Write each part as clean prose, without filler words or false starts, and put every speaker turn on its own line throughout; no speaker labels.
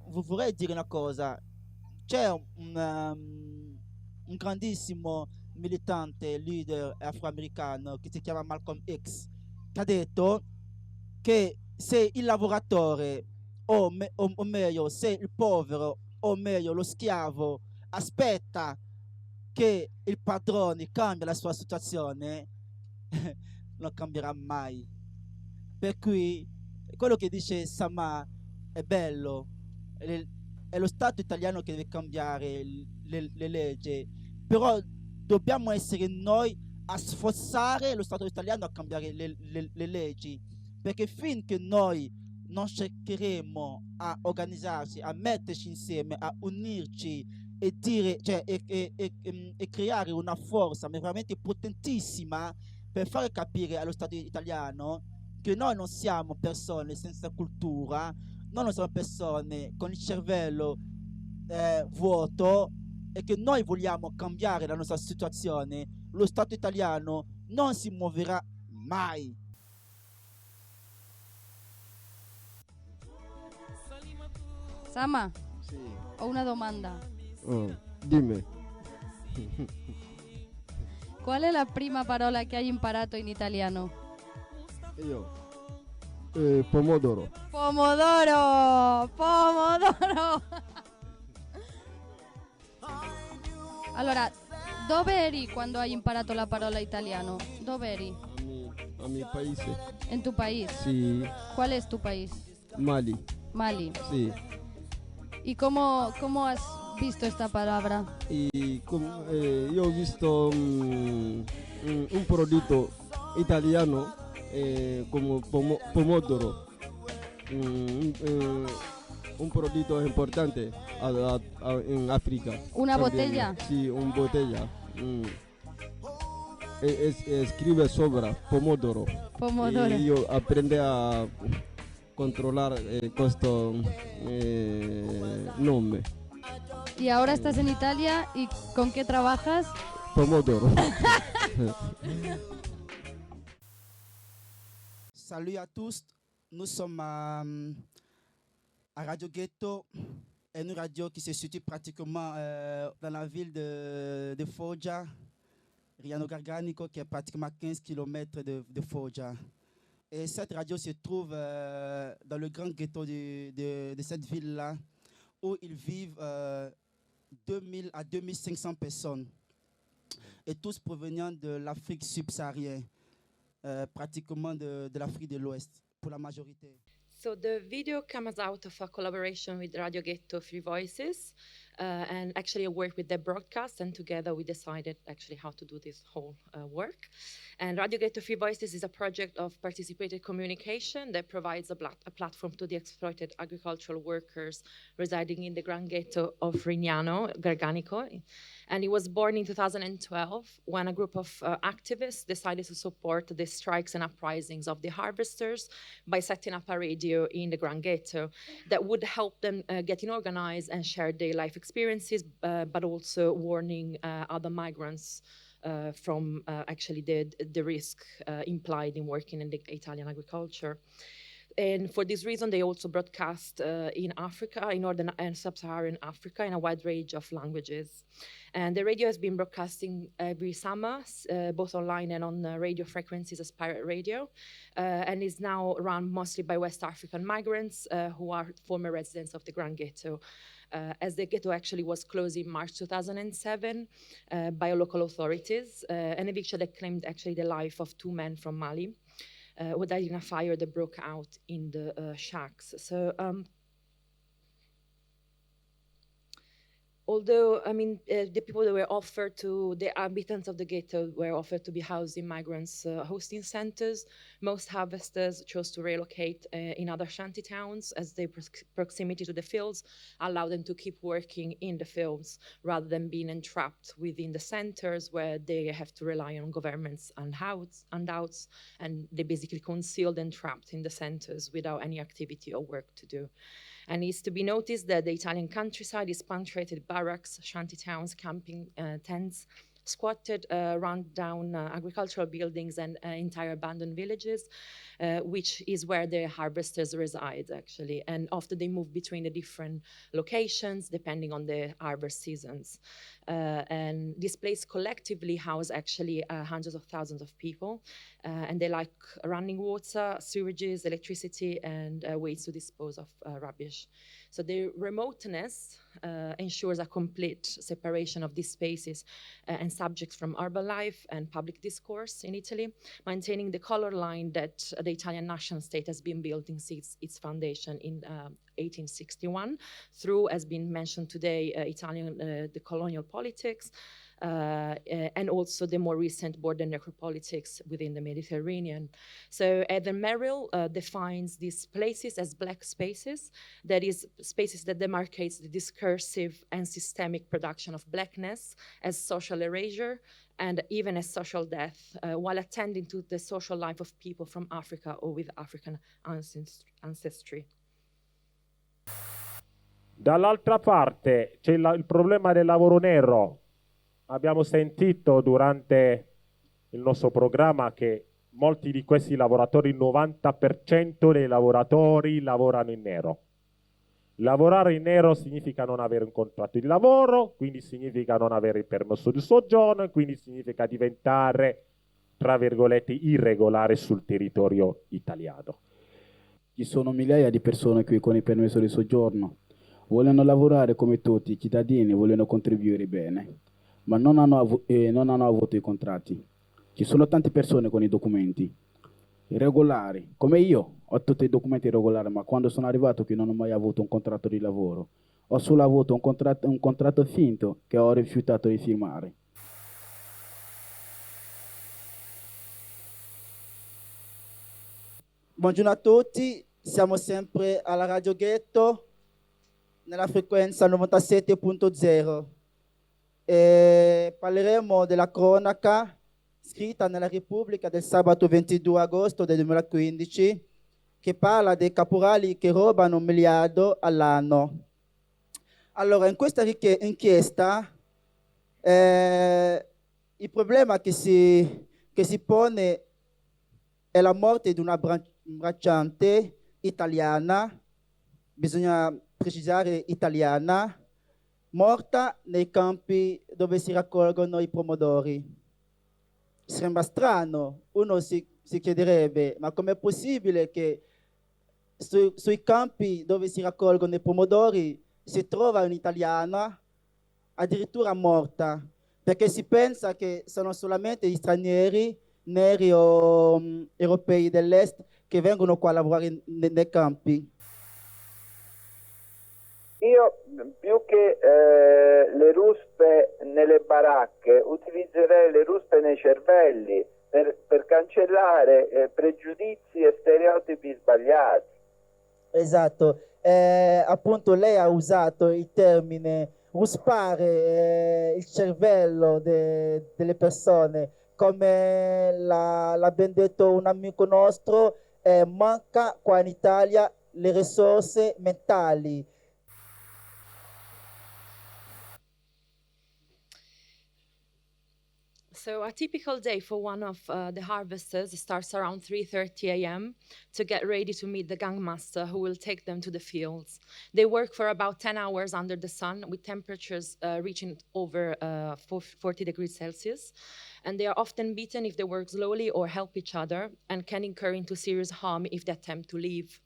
vorrei dire una cosa. C'è un grandissimo militante, leader afroamericano che si chiama Malcolm X, che ha detto che se il lavoratore, o meglio, se il povero, o meglio, lo schiavo, aspetta che il padrone cambia la sua situazione, non cambierà mai. Per cui quello che dice Sama è bello, è lo Stato italiano che deve cambiare le leggi, però dobbiamo essere noi a sforzare lo Stato italiano a cambiare le leggi, perché finché noi non cercheremo a organizzarci, a metterci insieme, a unirci e dire, cioè, e creare una forza veramente potentissima per fare capire allo Stato italiano che noi non siamo persone senza cultura, noi non siamo persone con il cervello vuoto e che noi vogliamo cambiare la nostra situazione, lo Stato italiano non si muoverà mai.
Sama,
Sì.
ho una domanda.
Dimmi.
Qual è la prima parola che hai imparato in italiano?
Io. Pomodoro.
Pomodoro! Pomodoro! Allora, dove eri quando hai imparato la parola italiano? Dove eri?
A mi paese.
En tu país.
Sì.
¿Cuál es tu país?
Mali.
Mali.
Sì.
¿Y cómo has visto esta palabra?
Io ho visto un prodotto italiano come pomodoro. Un prodotto importante in Africa.
¿Una
También.
botella?
Sì, una botella. Scrive sopra pomodoro.
Pomodoro.
E io aprendo a controllare questo nome.
Y ahora estás en Italia y ¿con qué trabajas?
Pomodoro.
Salut à tous, nous sommes à Radio Ghetto, une radio qui se situe pratiquement dans la ville de Foggia, Rignano Garganico, qui est pratiquement 15 km de Foggia. Et cette radio se trouve dans le Gran Ghetto de cette ville-là, où ils vivent 2000 à 2500 personnes, et tous provenant de l'Afrique subsaharienne, pratiquement de l'Afrique de l'Ouest, pour la majorité.
So the video comes out of a collaboration with Radio Ghetto Free Voices, and actually I worked with the broadcast, and together we decided actually how to do this whole work. And Radio Ghetto Free Voices is a project of participated communication that provides a platform to the exploited agricultural workers residing in the Gran Ghetto of Rignano, Garganico. And it was born in 2012 when a group of activists decided to support the strikes and uprisings of the harvesters by setting up a radio in the Gran Ghetto that would help them getting organized and share their life experiences, but also warning other migrants from actually the risk implied in working in the Italian agriculture. And for this reason, they also broadcast in Africa, in Northern and Sub-Saharan Africa, in a wide range of languages. And the radio has been broadcasting every summer, both online and on radio frequencies as pirate radio, and is now run mostly by West African migrants who are former residents of the Gran Ghetto. As the ghetto actually was closed in March 2007 by local authorities, an eviction that claimed actually the life of two men from Mali. Who died in a fire that broke out in the shacks. So, although, the people that were offered to, the inhabitants of the ghetto were offered to be housed in migrants' hosting centers, most harvesters chose to relocate in other shanty towns as their proximity to the fields allowed them to keep working in the fields rather than being entrapped within the centers where they have to rely on governments and handouts, and they basically concealed and trapped in the centers without any activity or work to do. And it's to be noticed that the Italian countryside is punctuated barracks, shanty towns, camping tents, squatted, run-down agricultural buildings and entire abandoned villages, which is where the harvesters reside, actually. And often they move between the different locations depending on the harvest seasons. And this place collectively house actually hundreds of thousands of people, and they like running water, sewages, electricity, and ways to dispose of rubbish. So the remoteness ensures a complete separation of these spaces and subjects from urban life and public discourse in Italy, maintaining the color line that the Italian nation state has been building since its foundation in 1861 through, as been mentioned today, the colonial politics, and also the more recent border necropolitics within the Mediterranean. So Eden Merrill defines these places as black spaces, that is, spaces that demarcates the discursive and systemic production of blackness as social erasure and even as social death, while attending to the social life of people from Africa or with African ancestry.
Dall'altra parte c'è il problema del lavoro nero. Abbiamo sentito durante il nostro programma che molti di questi lavoratori, il 90% dei lavoratori lavorano in nero. Lavorare in nero significa non avere un contratto di lavoro, quindi significa non avere il permesso di soggiorno, quindi significa diventare, tra virgolette, irregolare sul territorio italiano.
Ci sono migliaia di persone qui con il permesso di soggiorno. Vogliono lavorare come tutti i cittadini, vogliono contribuire bene, ma non hanno avuto i contratti. Ci sono tante persone con i documenti irregolari, come io, ho tutti i documenti irregolari, ma quando sono arrivato qui non ho mai avuto un contratto di lavoro. Ho solo avuto un contratto finto che ho rifiutato di firmare.
Buongiorno a tutti, siamo sempre alla Radio Ghetto, nella frequenza 97.0. Parleremo della cronaca scritta nella Repubblica del sabato 22 agosto del 2015, che parla dei caporali che rubano 1 miliardo all'anno. Allora, in questa inchiesta il problema che si pone è la morte di una bracciante italiana, bisogna precisare italiana, morta nei campi dove si raccolgono i pomodori. Sembra strano, uno si chiederebbe, ma com'è possibile che sui campi dove si raccolgono i pomodori si trova un'italiana addirittura morta, perché si pensa che sono solamente gli stranieri, neri o europei dell'est, che vengono qua a lavorare nei campi.
Io più che le ruspe nelle baracche utilizzerei le ruspe nei cervelli per cancellare pregiudizi e stereotipi sbagliati.
Esatto, appunto lei ha usato il termine ruspare il cervello delle persone, come l'ha ben detto un amico nostro, manca qua in Italia le risorse mentali.
So a typical day for one of the harvesters starts around 3:30 a.m. to get ready to meet the Gangmaster who will take them to the fields. They work for about 10 hours under the sun with temperatures reaching over 40 degrees Celsius. And they are often beaten if they work slowly or help each other, and can incur into serious harm if they attempt to leave.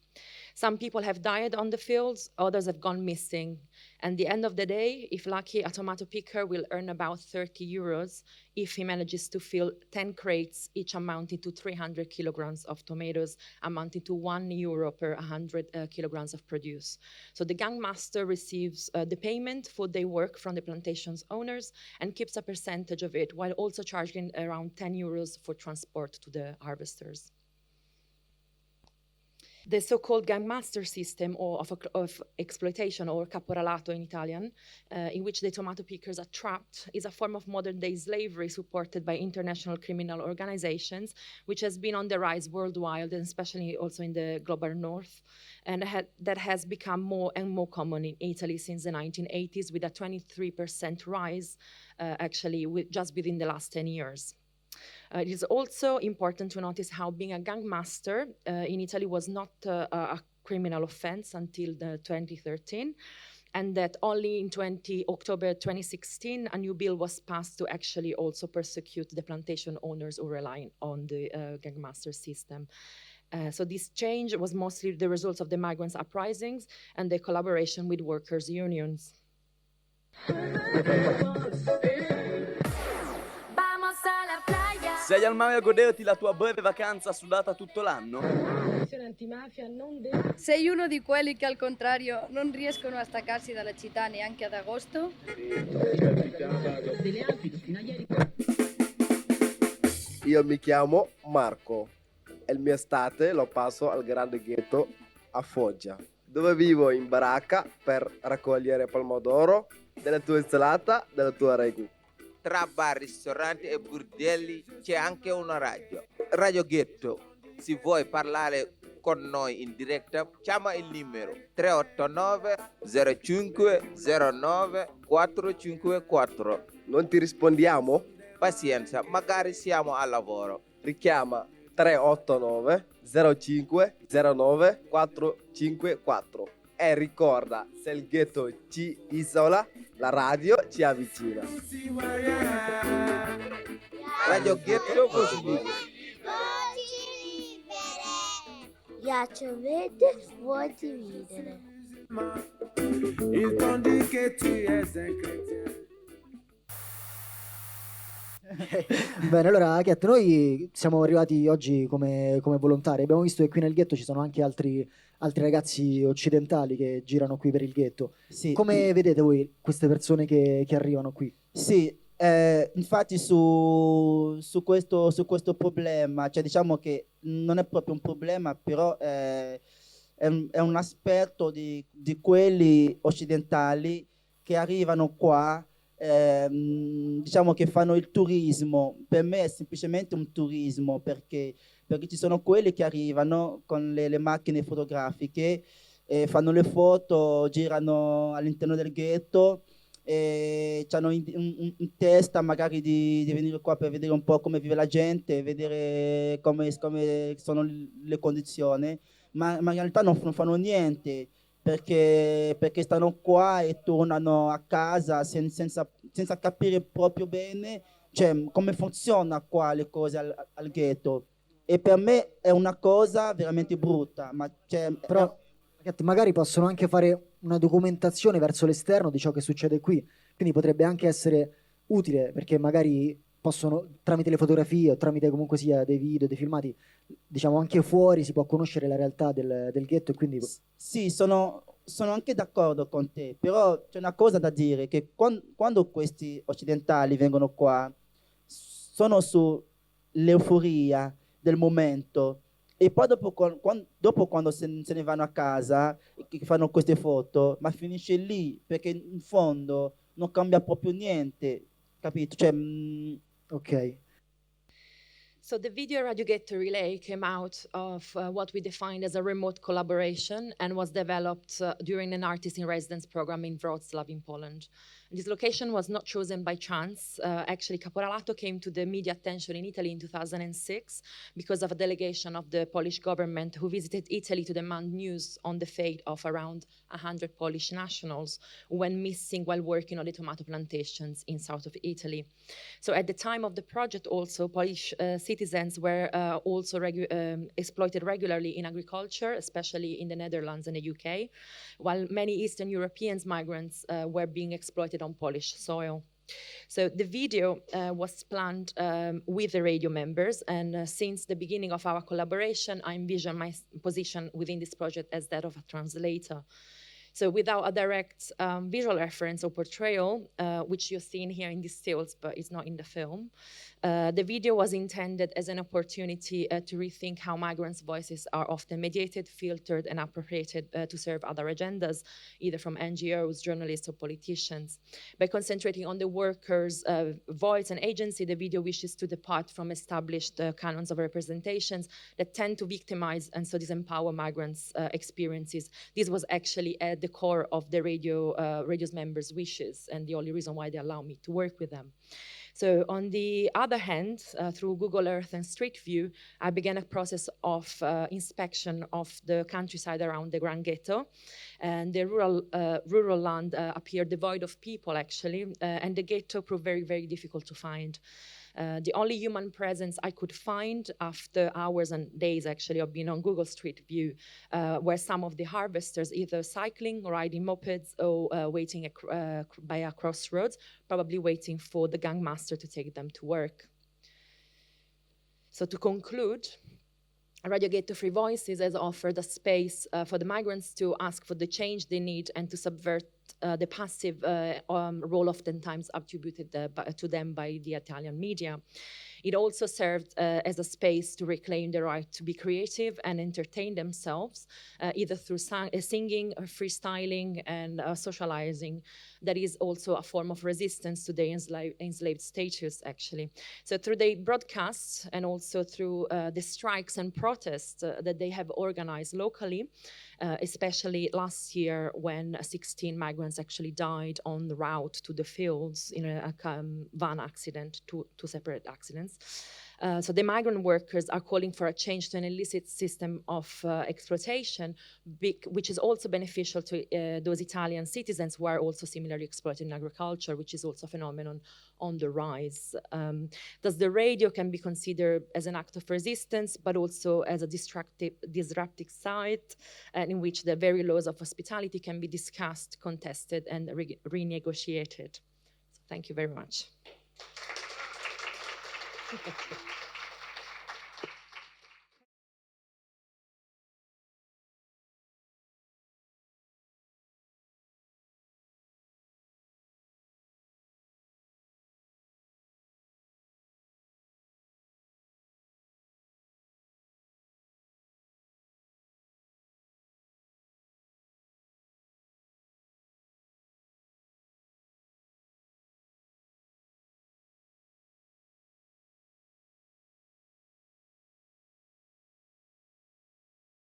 Some people have died on the fields, others have gone missing. And the end of the day, if lucky, a tomato picker will earn about 30 euros if he manages to fill 10 crates, each amounting to 300 kilograms of tomatoes, amounting to €1 per 100 kilograms of produce. So the Gangmaster receives the payment for their work from the plantation's owners and keeps a percentage of it, while also charging around 10 euros for transport to the harvesters. The so-called Gangmaster system of exploitation, or caporalato in Italian, in which the tomato pickers are trapped, is a form of modern-day slavery supported by international criminal organizations, which has been on the rise worldwide, and especially also in the global north, and that has become more and more common in Italy since the 1980s, with a 23% rise, just within the last 10 years. It is also important to notice how being a gangmaster in Italy was not a criminal offense until 2013, and that only in October 2016 a new bill was passed to actually also persecute the plantation owners who rely on the gangmaster system. So this change was mostly the result of the migrants' uprisings and the collaboration with workers' unions.
Sei al mare a goderti la tua breve vacanza sudata tutto l'anno?
Sei uno di quelli che al contrario non riescono a staccarsi dalla città neanche ad agosto?
Io mi chiamo Marco e il mio estate lo passo al Gran Ghetto a Foggia, dove vivo in baracca per raccogliere pomodoro della tua insalata, della tua ragù.
Tra bar, ristoranti e bordelli c'è anche una radio. Radio Ghetto. Se vuoi parlare con noi in diretta, chiama il numero 389 05 09 454.
Non ti rispondiamo?
Pazienza, magari siamo al lavoro.
Richiama 389 05 09 454. E ricorda, se il ghetto ci isola, la radio ci avvicina.
Radio Ghetto Voci Libere.
Piacevete, Voci Libere.
Bene, allora Ket, noi siamo arrivati oggi come volontari. Abbiamo visto che qui nel ghetto ci sono anche altri ragazzi occidentali che girano qui per il ghetto.
Sì.
Come vedete voi queste persone che arrivano qui?
Sì, infatti su questo problema, cioè diciamo che non è proprio un problema, però è un aspetto di quelli occidentali che arrivano qua, diciamo che fanno il turismo. Per me è semplicemente un turismo, perché ci sono quelli che arrivano con le macchine fotografiche, fanno le foto, girano all'interno del ghetto, e hanno in testa magari di venire qua per vedere un po' come vive la gente, vedere come sono le condizioni, ma in realtà non fanno niente, perché stanno qua e tornano a casa senza capire proprio bene, cioè, come funziona qua le cose al ghetto. E per me è una cosa veramente brutta, ma
però magari possono anche fare una documentazione verso l'esterno di ciò che succede qui, quindi potrebbe anche essere utile, perché magari possono, tramite le fotografie o tramite comunque sia dei video, dei filmati, diciamo anche fuori si può conoscere la realtà del ghetto, e quindi
sì, sono anche d'accordo con te, però c'è una cosa da dire, che quando questi occidentali vengono qua sono sull'euforia del momento, e poi dopo quando se ne vanno a casa, che fanno queste foto, ma finisce lì, perché in fondo non cambia proprio niente, capito? Cioè,
ok.
So the video Radio Ghetto Relay came out of what we defined as a remote collaboration, and was developed during an artist in residence program in Wrocław in Poland. This location was not chosen by chance. Actually, caporalato came to the media attention in Italy in 2006 because of a delegation of the Polish government who visited Italy to demand news on the fate of around 100 Polish nationals who went missing while working on the tomato plantations in south of Italy. So at the time of the project also, Polish citizens were also exploited regularly in agriculture, especially in the Netherlands and the UK, while many Eastern European migrants were being exploited on Polish soil. So the video was planned with the radio members, and since the beginning of our collaboration, I envision my position within this project as that of a translator. So without a direct visual reference or portrayal, which you're seeing here in these stills, but it's not in the film, the video was intended as an opportunity to rethink how migrants' voices are often mediated, filtered, and appropriated to serve other agendas, either from NGOs, journalists, or politicians. By concentrating on the workers' voice and agency, the video wishes to depart from established canons of representations that tend to victimize and so disempower migrants' experiences. This was actually at the core of the radio's members' wishes, and the only reason why they allow me to work with them. So on the other hand, through Google Earth and Street View, I began a process of inspection of the countryside around the Gran Ghetto. And the rural land appeared devoid of people, actually, and the ghetto proved very, very difficult to find. The only human presence I could find after hours and days, actually, of being on Google Street View were some of the harvesters either cycling, riding mopeds, or waiting by a crossroads, probably waiting for the Gangmaster to take them to work. So to conclude, Radio Ghetto Free Voices has offered a space for the migrants to ask for the change they need and to subvert the passive role oftentimes attributed to them by the Italian media. It also served as a space to reclaim the right to be creative and entertain themselves, either through singing, freestyling, and socializing. That is also a form of resistance to the enslaved status, actually. So through the broadcasts and also through the strikes and protests that they have organized locally, especially last year when 16 migrants actually died on the route to the fields in a van accident, two separate accidents. So the migrant workers are calling for a change to an illicit system of exploitation, which is also beneficial to those Italian citizens who are also similarly exploited in agriculture, which is also a phenomenon on the rise. Thus, the radio can be considered as an act of resistance, but also as a disruptive site in which the very laws of hospitality can be discussed, contested, and renegotiated. So thank you very much.